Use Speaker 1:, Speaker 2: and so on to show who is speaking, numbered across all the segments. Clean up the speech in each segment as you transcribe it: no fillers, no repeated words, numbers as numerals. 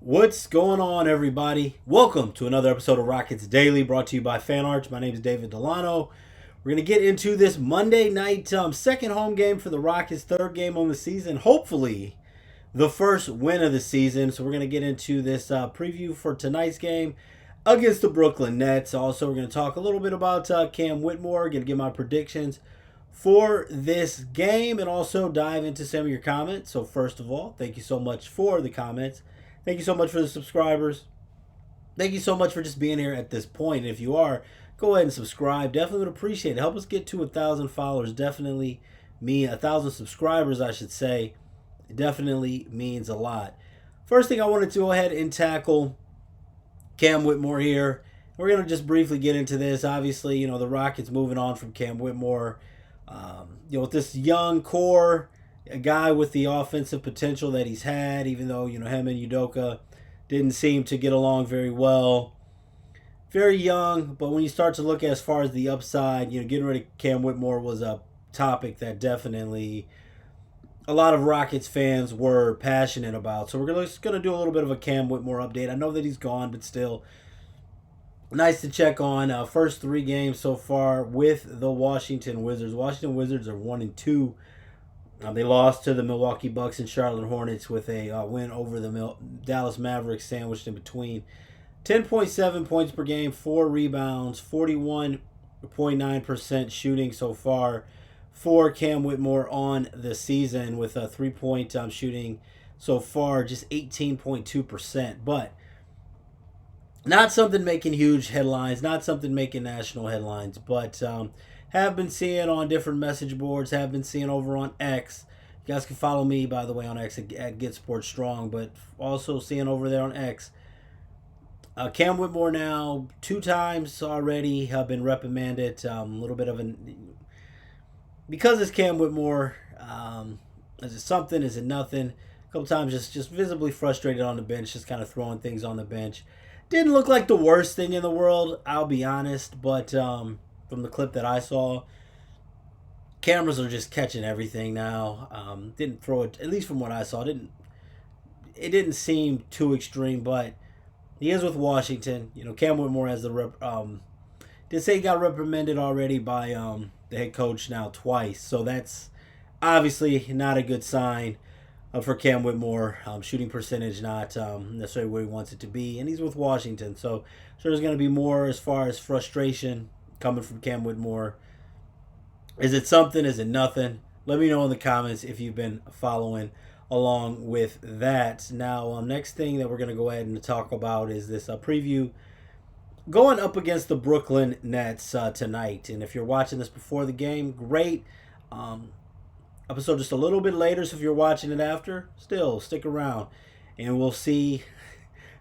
Speaker 1: What's going on, everybody? Welcome to another episode of Rockets Daily, brought to you by FanArch. My name is David Delano. We're going to get into this Monday night second home game for the Rockets, third game on the season. Hopefully, the first win of the season. So we're going to get into this preview for tonight's game against the Brooklyn Nets. Also, we're going to talk a little bit about Cam Whitmore. Going to give my predictions for this game and also dive into some of your comments. So first of all, thank you so much for the comments. Thank you so much for the subscribers. Thank you so much for just being here at this point. And if you are, go ahead and subscribe. Definitely would appreciate it. Help us get to 1,000 followers. Definitely mean 1,000 subscribers, I should say. It definitely means a lot. First thing I wanted to go ahead and tackle Cam Whitmore here. We're going to just briefly get into this. Obviously, the Rockets moving on from Cam Whitmore. With this young core, a guy with the offensive potential that he's had, even though, him and Udoka didn't seem to get along very well. Very young, but when you start to look as far as the upside, getting rid of Cam Whitmore was a topic that definitely a lot of Rockets fans were passionate about. So we're just going to do a little bit of a Cam Whitmore update. I know that he's gone, but still nice to check on. First three games so far with the Washington Wizards. Washington Wizards are 1-2. They lost to the Milwaukee Bucks and Charlotte Hornets with a win over the Dallas Mavericks sandwiched in between. 10.7 points per game, 4 rebounds, 41.9% shooting so far for Cam Whitmore on the season with a 3-point shooting so far, just 18.2%. But not something making huge headlines, not something making national headlines, but have been seeing on different message boards, have been seeing over on X. You guys can follow me, by the way, on X at Get Sports Strong, but also seeing over there on X. Cam Whitmore now 2 times already have been reprimanded. A little bit of because it's Cam Whitmore. Is it something? Is it nothing? A couple times just visibly frustrated on the bench, just kind of throwing things on the bench. Didn't look like the worst thing in the world, I'll be honest, but from the clip that I saw, cameras are just catching everything now. Didn't throw it, at least from what I saw, it didn't seem too extreme, but he is with Washington. Cam Whitmore has did say he got reprimanded already by the head coach now twice, so that's obviously not a good sign for Cam Whitmore. Shooting percentage not necessarily where he wants it to be, and he's with Washington, so there's going to be more as far as frustration coming from Cam Whitmore. Is it something? Is it nothing? Let me know in the comments if you've been following along with that. Now, next thing that we're going to go ahead and talk about is this preview going up against the Brooklyn Nets tonight. And if you're watching this before the game, great. Episode just a little bit later, so if you're watching it after, still stick around and we'll see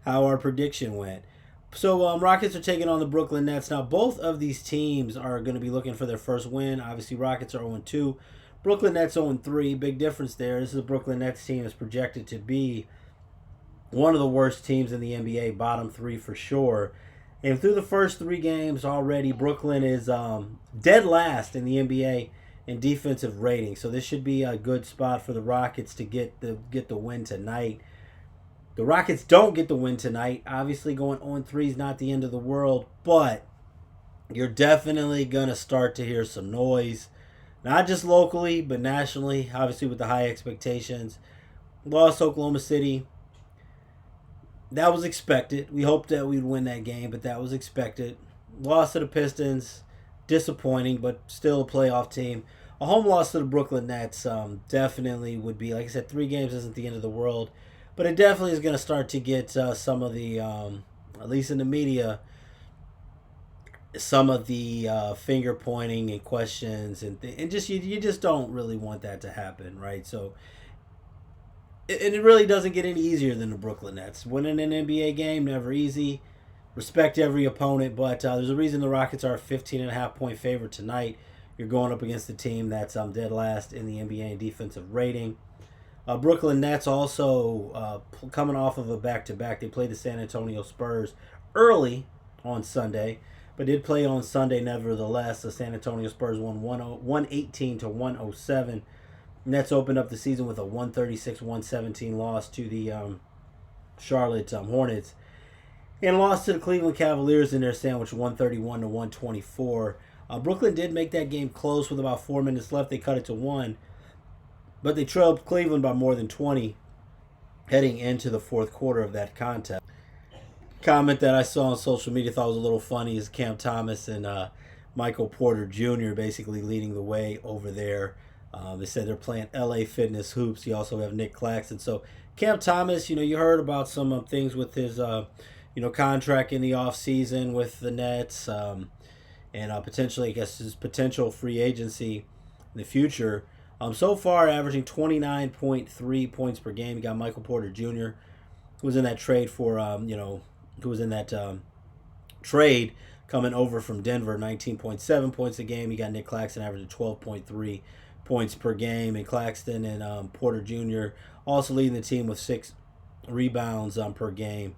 Speaker 1: how our prediction went. So Rockets are taking on the Brooklyn Nets. Now both of these teams are going to be looking for their first win. Obviously Rockets are 0-2. Brooklyn Nets 0-3. Big difference there. This is a Brooklyn Nets team that's projected to be one of the worst teams in the NBA, bottom 3 for sure. And through the first 3 games already, Brooklyn is dead last in the NBA in defensive rating. So this should be a good spot for the Rockets to get the win tonight. The Rockets don't get the win tonight. Obviously, going 0-3 is not the end of the world, but you're definitely going to start to hear some noise. Not just locally, but nationally, obviously with the high expectations. Lost Oklahoma City. That was expected. We hoped that we'd win that game, but that was expected. Lost to the Pistons. Disappointing, but still a playoff team. A home loss to the Brooklyn Nets definitely would be, like I said, 3 games isn't the end of the world. But it definitely is going to start to get some of the, at least in the media, some of the finger pointing and questions and just you just don't really want that to happen, right? So, and it really doesn't get any easier than the Brooklyn Nets. Winning an NBA game, never easy. Respect every opponent, but there's a reason the Rockets are a 15.5-point favorite tonight. You're going up against a team that's dead last in the NBA in defensive rating. Brooklyn Nets also coming off of a back-to-back. They played the San Antonio Spurs early on Sunday, but did play on Sunday nevertheless. The San Antonio Spurs won 118-107. Nets opened up the season with a 136-117 loss to the Charlotte Hornets, and lost to the Cleveland Cavaliers in their sandwich 131 to 124. Brooklyn did make that game close with about 4 minutes left. They cut it to 1, but they trailed Cleveland by more than 20 heading into the fourth quarter of that contest. Comment that I saw on social media thought was a little funny is Cam Thomas and Michael Porter Jr. basically leading the way over there. They said they're playing LA Fitness hoops. You also have Nick Claxton. So Cam Thomas, you heard about some things with his contract in the offseason with the Nets, and potentially, I guess, his potential free agency in the future. So far, averaging 29.3 points per game. You got Michael Porter Jr., who was in that trade for, who was in that trade coming over from Denver, 19.7 points a game. You got Nick Claxton averaging 12.3 points per game, and Claxton and Porter Jr. also leading the team with 6 rebounds per game.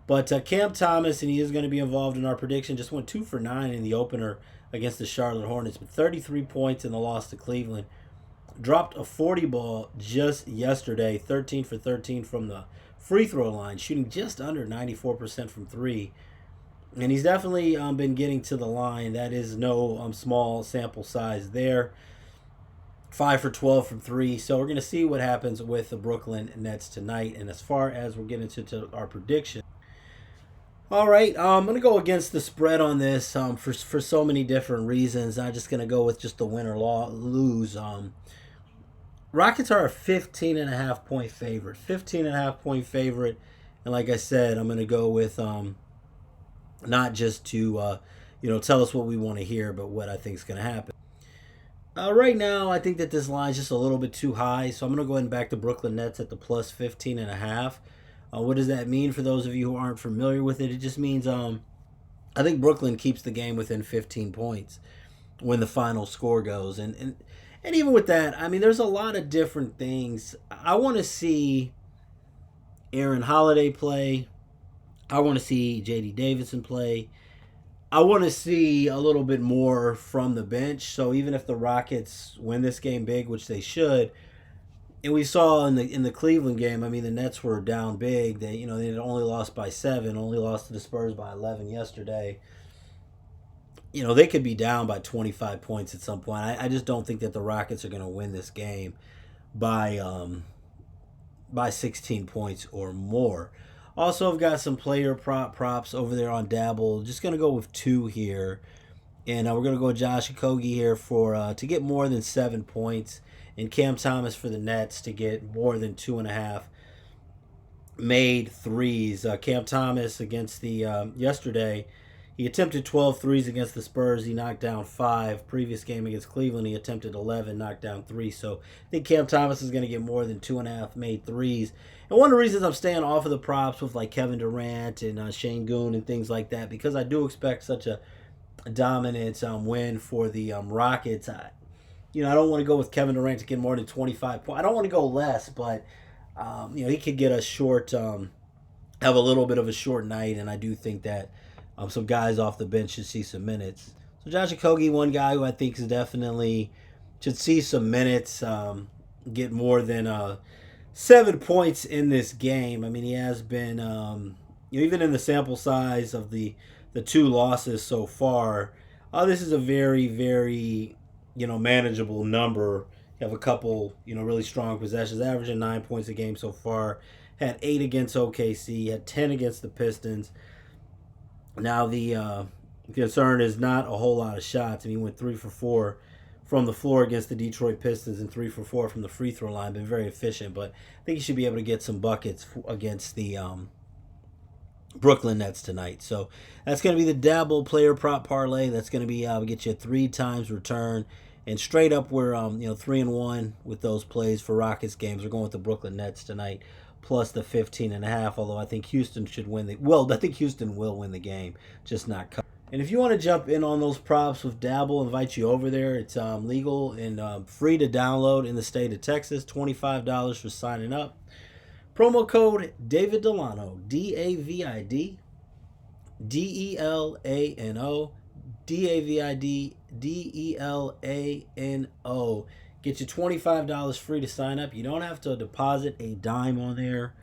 Speaker 1: But Cam Thomas, and he is going to be involved in our prediction, just went 2 for 9 in the opener against the Charlotte Hornets, with 33 points in the loss to Cleveland. Dropped a 40 ball just yesterday, 13 for 13 from the free throw line, shooting just under 94% from 3. And he's definitely been getting to the line. That is no small sample size there. 5 for 12 from 3. So we're going to see what happens with the Brooklyn Nets tonight. And as far as we're getting to our prediction, all right, I'm going to go against the spread on this for so many different reasons. I'm just going to go with just the win or lose. Rockets are a 15.5 point favorite. 15.5 point favorite. And like I said, I'm going to go with not just to tell us what we want to hear, but what I think is going to happen. Right now, I think that this line is just a little bit too high, so I'm going to go ahead and back the Brooklyn Nets at the plus 15.5. What does that mean for those of you who aren't familiar with it? It just means I think Brooklyn keeps the game within 15 points when the final score goes. And even with that, I mean, there's a lot of different things. I want to see Aaron Holiday play. I want to see J.D. Davidson play. I want to see a little bit more from the bench. So even if the Rockets win this game big, which they should, and we saw in the Cleveland game, I mean, the Nets were down big. They had only lost by 7, only lost to the Spurs by 11 yesterday. They could be down by 25 points at some point. I just don't think that the Rockets are going to win this game by 16 points or more. Also, I've got some player props over there on Dabble. Just going to go with 2 here. And we're going to go Josh Okogie here to get more than 7 points. And Cam Thomas for the Nets to get more than 2.5 made threes. Cam Thomas against the yesterday, he attempted 12 threes against the Spurs. He knocked down 5. Previous game against Cleveland, he attempted 11, knocked down 3. So I think Cam Thomas is going to get more than 2.5 made threes. And one of the reasons I'm staying off of the props with like Kevin Durant and Shane Goon and things like that, because I do expect such a dominant win for the Rockets. I don't want to go with Kevin Durant to get more than 25 points. I don't want to go less, but he could get a short, have a little bit of a short night, and I do think that some guys off the bench should see some minutes. So Josh Okogie, one guy who I think is definitely should see some minutes, get more than 7 points in this game. I mean, he has been, even in the sample size of the 2 losses so far, this is a very, very manageable number. You have a couple, really strong possessions, averaging 9 points a game so far. Had 8 against OKC, had 10 against the Pistons. Now the concern is not a whole lot of shots. I mean, he went 3 for 4 from the floor against the Detroit Pistons and 3 for 4 from the free throw line. Been very efficient, but I think he should be able to get some buckets against the Brooklyn Nets tonight. So that's going to be the Dabble player prop parlay. That's going to be get you 3 times return, and straight up we're 3-1 with those plays for Rockets games. We're going with the Brooklyn Nets tonight plus the 15.5. Although I think Houston should win I think Houston will win the game, just not cover. And if you want to jump in on those props with Dabble, I invite you over there. It's legal and free to download in the state of Texas. $25 for signing up. Promo code David Delano, DAVID DELANO, DAVID DELANO. Get you $25 free to sign up. You don't have to deposit a dime on there.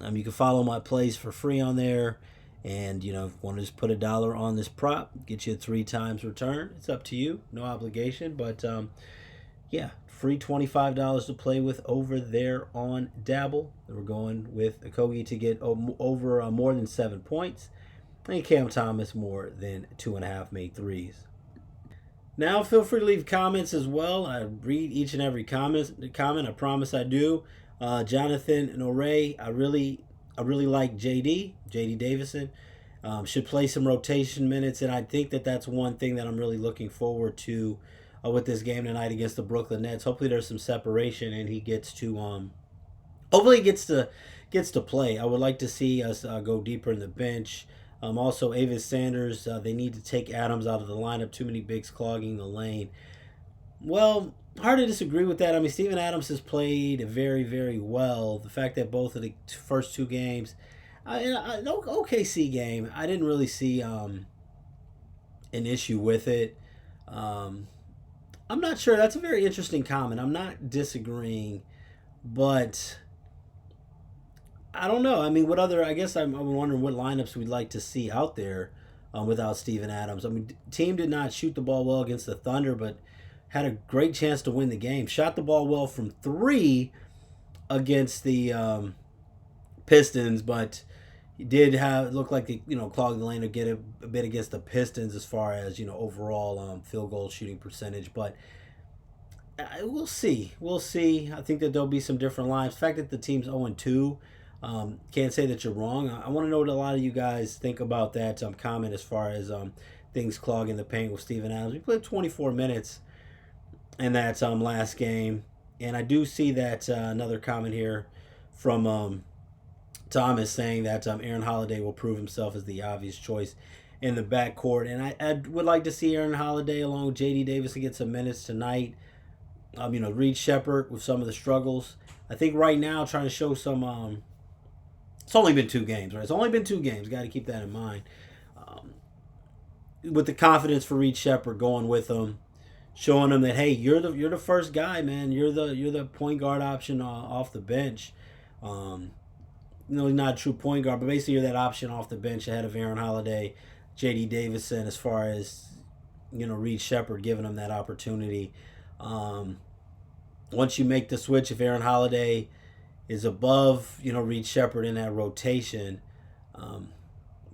Speaker 1: You can follow my plays for free on there. And, if you want to just put $1 on this prop, get you a 3 times return. It's up to you. No obligation. But, yeah, free $25 to play with over there on Dabble. We're going with Okogie to get over more than 7 points. And Cam Thomas more than 2.5 made threes. Now, feel free to leave comments as well. I read each and every comment. I promise I do. Jonathan Norey, I really like JD Davison. Should play some rotation minutes, and I think that's one thing that I'm really looking forward to with this game tonight against the Brooklyn Nets. Hopefully, there's some separation, and he gets to hopefully he gets to play. I would like to see us go deeper in the bench. Also, Avis Sanders, they need to take Adams out of the lineup. Too many bigs clogging the lane. Well, hard to disagree with that. I mean, Steven Adams has played very, very well. The fact that both of the first 2 games, OKC game, I didn't really see an issue with it. I'm not sure. That's a very interesting comment. I'm not disagreeing, but I don't know. I mean, what other? I guess I'm wondering what lineups we'd like to see out there without Steven Adams. I mean, team did not shoot the ball well against the Thunder, but had a great chance to win the game. Shot the ball well from 3 against the Pistons, but he did look like they clogged the lane to get a bit against the Pistons as far as overall field goal shooting percentage. But we'll see. We'll see. I think that there'll be some different lines. The fact that the team's 0-2. Can't say that you're wrong. I want to know what a lot of you guys think about that comment as far as things clogging the paint with Steven Adams. We played 24 minutes in that last game, and I do see that another comment here from Thomas saying that Aaron Holiday will prove himself as the obvious choice in the backcourt, and I would like to see Aaron Holiday along with J.D. Davis to get some minutes tonight. Reed Shepherd with some of the struggles. I think right now trying to show some. It's only been 2 games, right? It's only been 2 games. Got to keep that in mind. With the confidence for Reed Shepherd going with him, showing him that hey, you're the first guy, man. You're the point guard option off the bench. He's not a true point guard, but basically you're that option off the bench ahead of Aaron Holiday, J.D. Davison, as far as Reed Shepherd giving him that opportunity. Once you make the switch, if Aaron Holiday is above, Reed Shepherd in that rotation,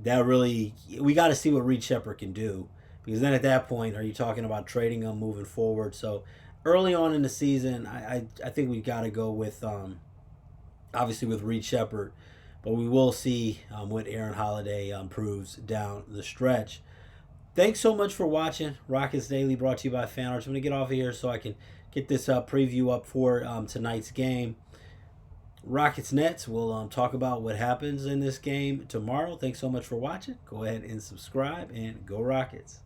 Speaker 1: that really, we got to see what Reed Shepherd can do. Because then at that point, are you talking about trading him moving forward? So early on in the season, I think we got to go with, obviously with Reed Shepherd. But we will see what Aaron Holiday proves down the stretch. Thanks so much for watching. Rockets Daily brought to you by FanArts. I'm going to get off of here so I can get this preview up for tonight's game. Rockets Nets. We'll talk about what happens in this game tomorrow. Thanks so much for watching. Go ahead and subscribe, and go Rockets.